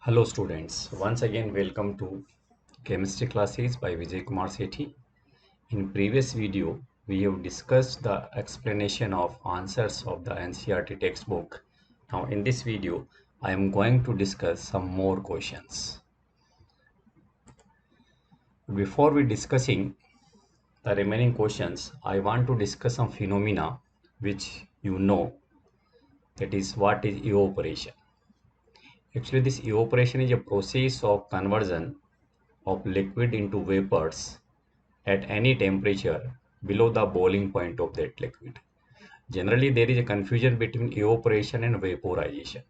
Hello students, once again welcome to chemistry classes by Vijay Kumar Sethi. In previous video, we have discussed the explanation of answers of the NCERT textbook. Now in this video, I am going to discuss some more questions. Before we discussing the remaining questions, I want to discuss some phenomena which you know, that is what is evaporation. Actually, this evaporation is a process of conversion of liquid into vapors at any temperature below the boiling point of that liquid. Generally, there is a confusion between evaporation and vaporization.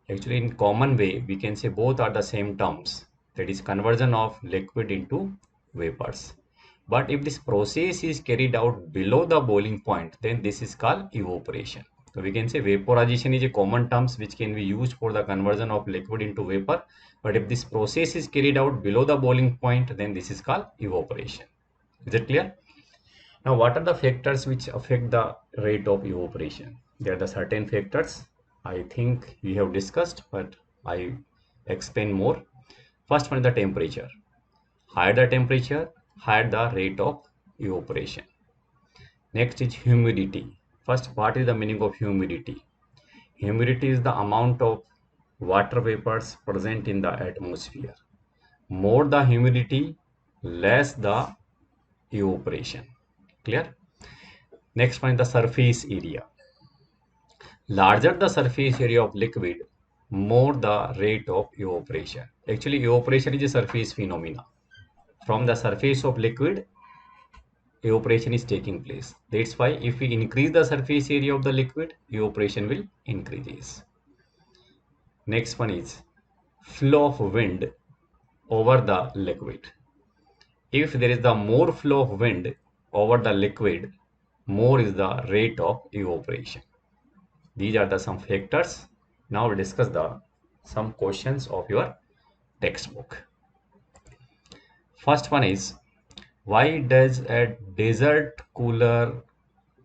Actually, in common way, we can say both are the same terms, that is conversion of liquid into vapors. But if this process is carried out below the boiling point, then this is called evaporation. So we can say vaporization is a common terms which can be used for the conversion of liquid into vapor. But if this process is carried out below the boiling point, then this is called evaporation. Is it clear? Now, what are the factors which affect the rate of evaporation? There are the certain factors I think we have discussed, but I explain more. First one is the temperature. Higher the temperature, higher the rate of evaporation. Next is humidity. First, what is the meaning of humidity? Humidity is the amount of water vapors present in the atmosphere. More the humidity, less the evaporation. Clear? Next one is the surface area. Larger the surface area of liquid, more the rate of evaporation. Actually, evaporation is a surface phenomena. From the surface of liquid, evaporation is taking place. That's why if we increase the surface area of the liquid, evaporation will increase. Next one is flow of wind over the liquid. If there is the more flow of wind over the liquid, more is the rate of evaporation. These are the some factors. Now we discuss the some questions of your textbook. First one is, why does a desert cooler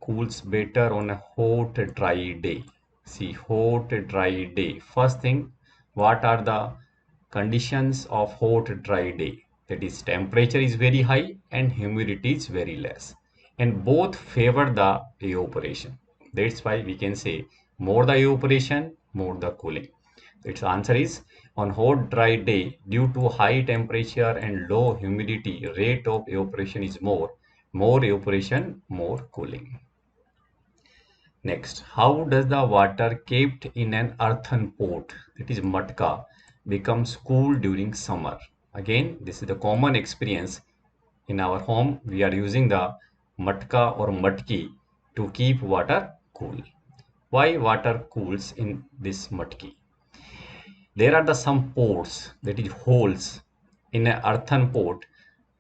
cools better on a hot dry day? See, hot dry day. First thing, what are the conditions of hot dry day? That is, temperature is very high and humidity is very less, and both favor the evaporation. That's why we can say more the evaporation, more the cooling. Its answer is, on hot dry day, due to high temperature and low humidity, rate of evaporation is more evaporation, more cooling. Next, how does the water kept in an earthen pot, that is matka, becomes cool during summer? Again, this is the common experience. In our home, we are using the matka or matki to keep water cool. Why water cools in this matki? There are the some pores, that is holes, in an earthen pot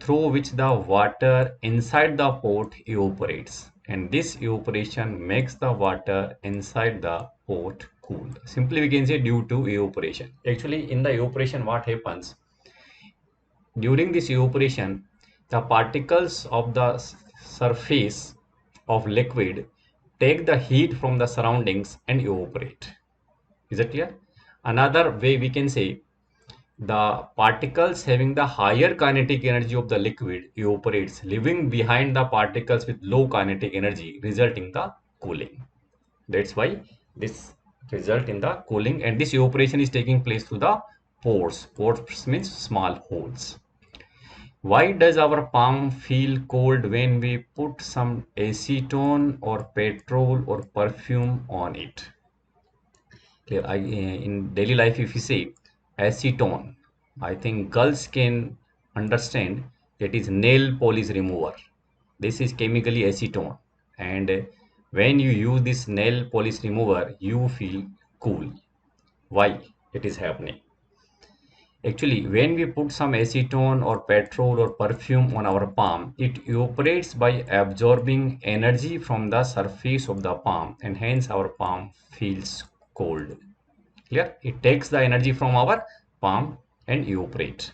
through which the water inside the pot evaporates, and this evaporation makes the water inside the pot cool. Simply we can say due to evaporation. Actually, in the evaporation, what happens? During this evaporation, the particles of the surface of liquid take the heat from the surroundings and evaporate. Is it clear? Another way we can say, the particles having the higher kinetic energy of the liquid evaporates, leaving behind the particles with low kinetic energy, resulting the cooling. That's why this result in the cooling, and this evaporation is taking place through the pores. Pores means small holes. Why does our palm feel cold when we put some acetone or petrol or perfume on it? Clear. In daily life, if you say acetone, I think girls can understand that is nail polish remover. This is chemically acetone, and when you use this nail polish remover, you feel cool. Why it is happening? Actually, when we put some acetone or petrol or perfume on our palm, it evaporates by absorbing energy from the surface of the palm, and hence our palm feels cold. Clear? It takes the energy from our palm and evaporate.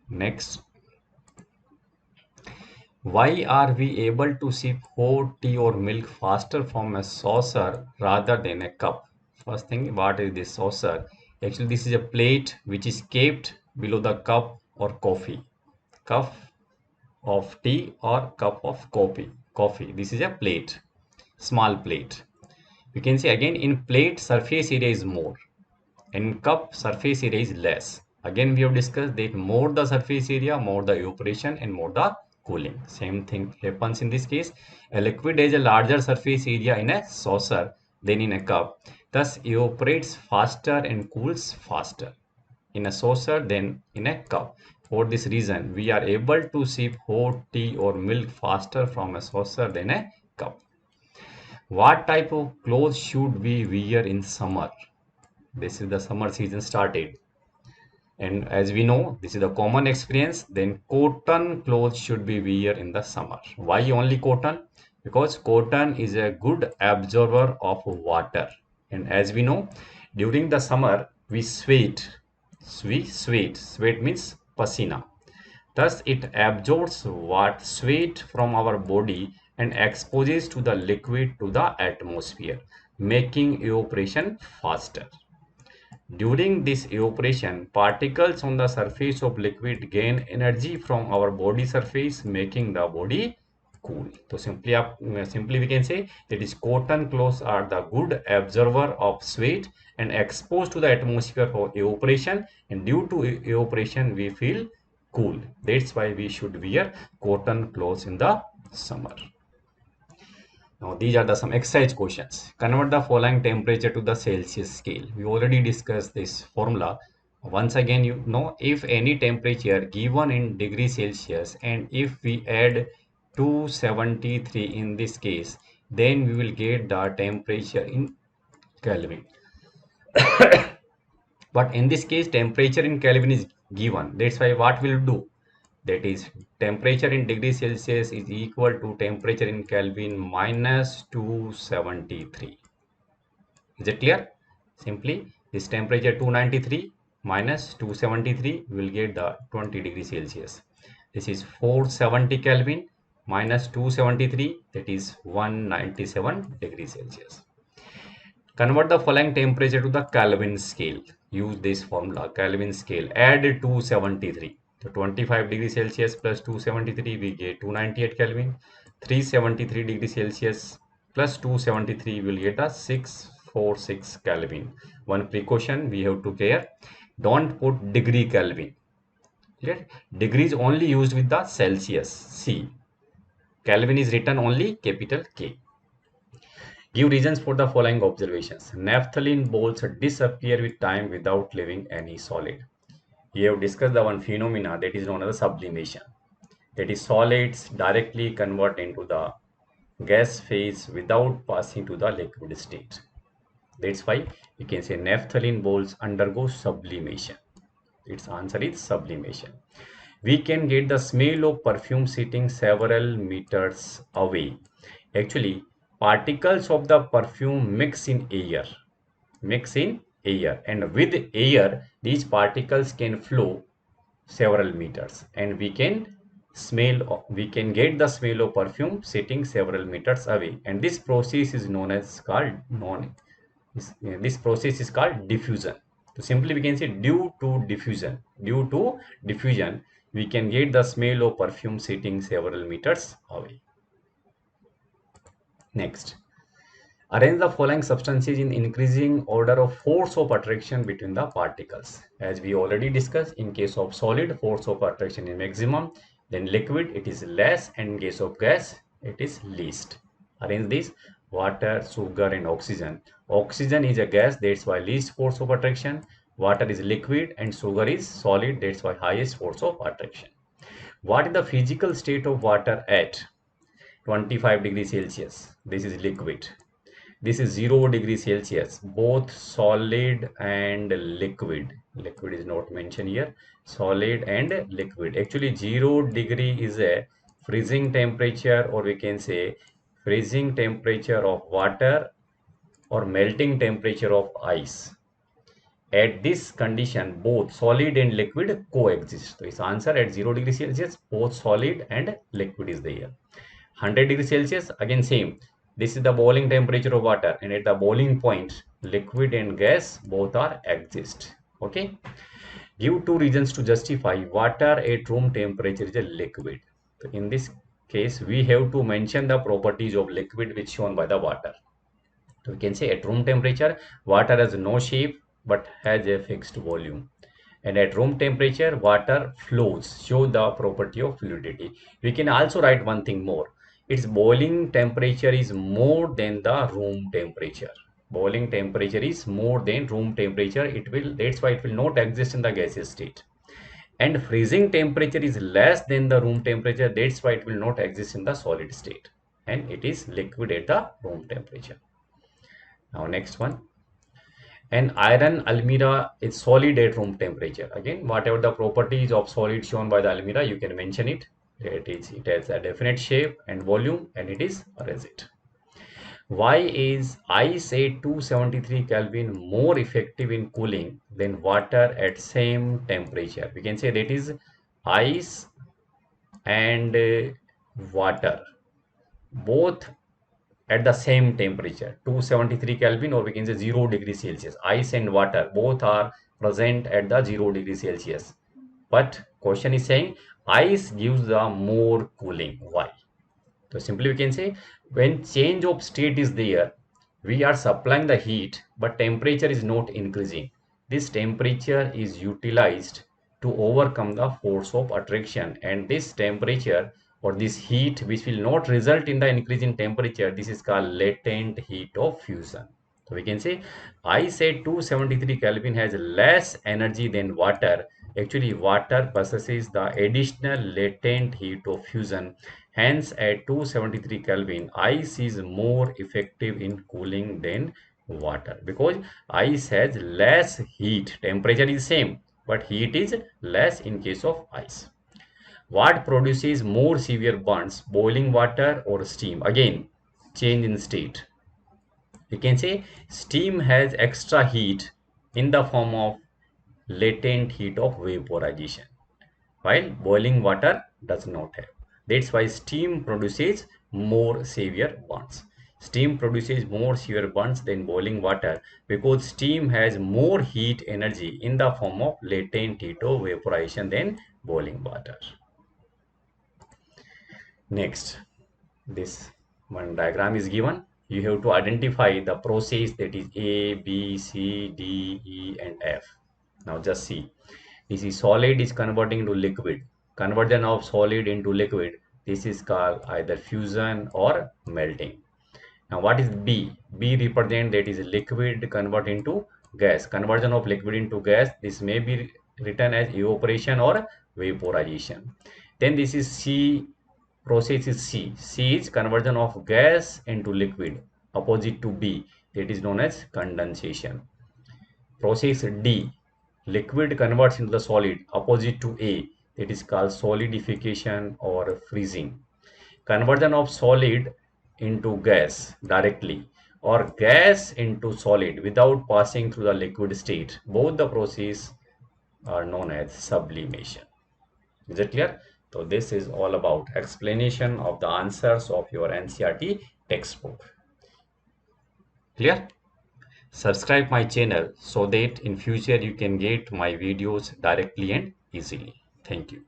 Next, why are we able to sip hot tea or milk faster from a saucer rather than a cup? First thing, what is this saucer? Actually, this is a plate which is kept below the cup or coffee. Cup of tea or cup of coffee. This is a plate, small plate. We can say again, in plate surface area is more, in cup surface area is less. Again, we have discussed that more the surface area, more the evaporation and more the cooling. Same thing happens in this case. A liquid has a larger surface area in a saucer than in a cup, thus evaporates faster and cools faster in a saucer than in a cup. For this reason, we are able to sip hot tea or milk faster from a saucer than a cup. What type of clothes should we wear in summer? This is the summer season started. And as we know, this is a common experience, then cotton clothes should be wear in the summer. Why only cotton? Because cotton is a good absorber of water. And as we know, during the summer, we sweat. Sweat means pasina. Thus, it absorbs what sweat from our body and exposes to the liquid to the atmosphere, making evaporation faster. During this evaporation, particles on the surface of liquid gain energy from our body surface, making the body cool. So simply we can say that is cotton clothes are the good absorber of sweat and exposed to the atmosphere for evaporation, and due to evaporation we feel cool. That's why we should wear cotton clothes in the summer. Now, these are the some exercise questions. Convert the following temperature to the Celsius scale. We already discussed this formula. Once again, you know, if any temperature given in degree Celsius and if we add 273 in this case, then we will get the temperature in Kelvin. But in this case, temperature in Kelvin is given. That's why what we'll do? That is, temperature in degree Celsius is equal to temperature in Kelvin minus 273. Is it clear? Simply, this temperature 293 minus 273 will get the 20 degrees Celsius. This is 470 Kelvin minus 273, that is 197 degrees Celsius. Convert the following temperature to the Kelvin scale. Use this formula, Kelvin scale. Add 273. So 25 degrees Celsius plus 273, we get 298 Kelvin. 373 degrees Celsius plus 273 will get a 646 Kelvin. One precaution we have to care. Don't put degree Kelvin. Clear? Degree is only used with the Celsius. C. Kelvin is written only capital K. Give reasons for the following observations. Naphthalene balls disappear with time without leaving any solid. We have discussed the one phenomena that is known as sublimation. That is, solids directly convert into the gas phase without passing to the liquid state. That's why we can say naphthalene balls undergo sublimation. Its answer is sublimation. We can get the smell of perfume sitting several meters away. Actually, particles of the perfume mix in air, and with air these particles can flow several meters, and we can get the smell of perfume sitting several meters away, and this process is called diffusion. So simply we can say due to diffusion we can get the smell of perfume sitting several meters away. Next, arrange the following substances in increasing order of force of attraction between the particles. As we already discussed, in case of solid, force of attraction is maximum, then liquid it is less, and in case of gas it is least. Arrange this: water, sugar and oxygen. Oxygen is a gas, that's why least force of attraction. Water is liquid and sugar is solid, that's why highest force of attraction. What is the physical state of water at 25 degrees Celsius? This is liquid. This is 0 degrees Celsius, both solid and liquid. Liquid is not mentioned here. Solid and liquid. Actually, 0 degree is a freezing temperature, or we can say freezing temperature of water or melting temperature of ice. At this condition, both solid and liquid coexist. So its answer at 0 degrees Celsius, both solid and liquid is there. 100 degrees Celsius, again same. This is the boiling temperature of water, and at the boiling point, liquid and gas both are exist. Okay. Give two reasons to justify water at room temperature is a liquid. So in this case, we have to mention the properties of liquid which shown by the water. So we can say at room temperature, water has no shape but has a fixed volume. And at room temperature, water flows, show the property of fluidity. We can also write one thing more. Its boiling temperature is more than the room temperature. Boiling temperature is more than room temperature. That's why it will not exist in the gaseous state. And freezing temperature is less than the room temperature. That's why it will not exist in the solid state. And it is liquid at the room temperature. Now next one. An iron almirah is solid at room temperature. Again, whatever the properties of solid shown by the almirah, you can mention it. It has a definite shape and volume, and it is rigid. Why is ice at 273 Kelvin more effective in cooling than water at same temperature? We can say that is ice and water both at the same temperature, 273 Kelvin, or we can say 0 degrees Celsius. Ice and water both are present at the 0 degrees Celsius. But question is saying ice gives the more cooling. Why? So simply we can say when change of state is there, we are supplying the heat, but temperature is not increasing. This temperature is utilized to overcome the force of attraction, and this temperature or this heat which will not result in the increase in temperature, this is called latent heat of fusion. So we can say ice at 273 Kelvin has less energy than water. Actually, water possesses the additional latent heat of fusion. Hence, at 273 Kelvin, ice is more effective in cooling than water because ice has less heat. Temperature is same, but heat is less in case of ice. What produces more severe burns, boiling water or steam? Again, change in state. We can say steam has extra heat in the form of latent heat of vaporization, while boiling water does not have. That's why steam produces more severe burns. Steam produces more severe burns than boiling water because steam has more heat energy in the form of latent heat of vaporization than boiling water. Next, this one diagram is given. You have to identify the process that is A, B, C, D, E, and F. Now just see. This is solid is converting into liquid. Conversion of solid into liquid. This is called either fusion or melting. Now what is B? B represent that is liquid convert into gas. Conversion of liquid into gas. This may be written as evaporation or vaporization. Then this is C. Process is C. C is conversion of gas into liquid. Opposite to B. That is known as condensation. Process D. Liquid converts into the solid. Opposite to A. That is called solidification or freezing. Conversion of solid into gas directly or gas into solid without passing through the liquid state. Both the processes are known as sublimation. Is it clear? So this is all about explanation of the answers of your NCERT textbook. Clear? Subscribe my channel so that in future you can get my videos directly and easily. Thank you.